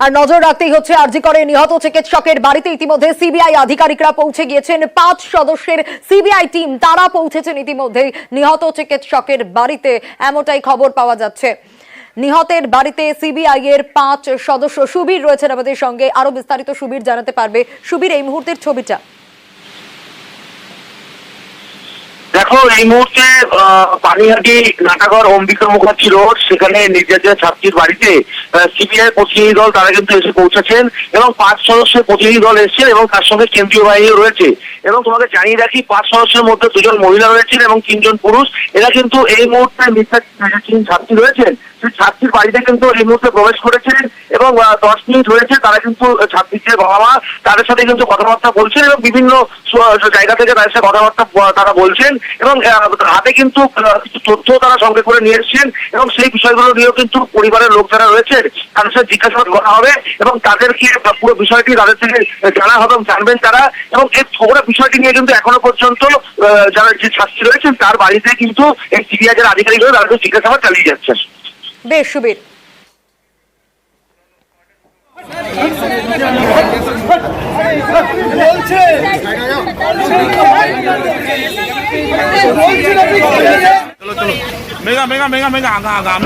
আর নজর রাখতেই হচ্ছে আরজি করে নিহত চিকিৎসকের বাড়িতে ইতিমধ্যে সিবিআই আধিকারিকরা পৌঁছে গিয়েছেন। 5 সদস্যের সিবিআই টিম তারা পৌঁছেছেন ইতিমধ্যে নিহত চিকিৎসকের বাড়িতে, এমনটাই খবর পাওয়া যাচ্ছে। নিহতের বাড়িতে সিবিআই এর 5 সদস্য। সুবীর রয়েছেন আমাদের সঙ্গে, আরো বিস্তারিত সুবীর জানাতে পারবে। সুবীর, এই মুহূর্তের ছবিটা। দেখো, এই মুহূর্তে পানিহাটি নাটাগড় অম্বিকা মুখার্জি রোড, সেখানে নির্যাতিত ছাত্রীর বাড়িতে সিবিআই প্রতিনিধি দল তারা কিন্তু এসে পৌঁছেছেন এবং 5 সদস্যের প্রতিনিধি দল এসেছেন এবং তার সঙ্গে কেন্দ্রীয় বাহিনীও রয়েছে। এবং তোমাকে জানিয়ে রাখি, 5 সদস্যের মধ্যে 2 জন মহিলা রয়েছেন এবং 3 জন পুরুষ। এরা কিন্তু এই মুহূর্তে নির্যাতিত ছাত্রী রয়েছেন, সেই ছাত্রীর বাড়িতে কিন্তু এই মুহূর্তে প্রবেশ করেছেন এবং 10 মিনিট হয়েছে তারা কিন্তু ছাত্রীর যে বাবা মা তাদের সাথে কিন্তু কথাবার্তা বলছেন এবং বিভিন্ন জায়গা থেকে তাদের সাথে কথাবার্তা তারা বলছেন এবং হাতে কিন্তু কিছু তথ্য তারা সঙ্গে করে নিয়ে এসেছেন এবং সেই বিষয়গুলো নিয়েও কিন্তু পরিবারের লোক যারা রয়েছে তাদের সাথে জিজ্ঞাসাবাদ করা হবে এবং তাদেরকে পুরো বিষয়টি তাদের থেকে জানা হবে এবং জানবেন তারা। এবং এই পুরো বিষয়টি নিয়ে কিন্তু এখনো পর্যন্ত যারা যে ছাত্রী রয়েছেন তার বাড়িতে কিন্তু এই সিবিআই যারা আধিকারিক রয়েছে তারা জিজ্ঞাসাবাদ চালিয়ে যাচ্ছেন। বেশ সুবীর। चलो चलो मेगा मेगा मेगा मेगा आगा आगा हम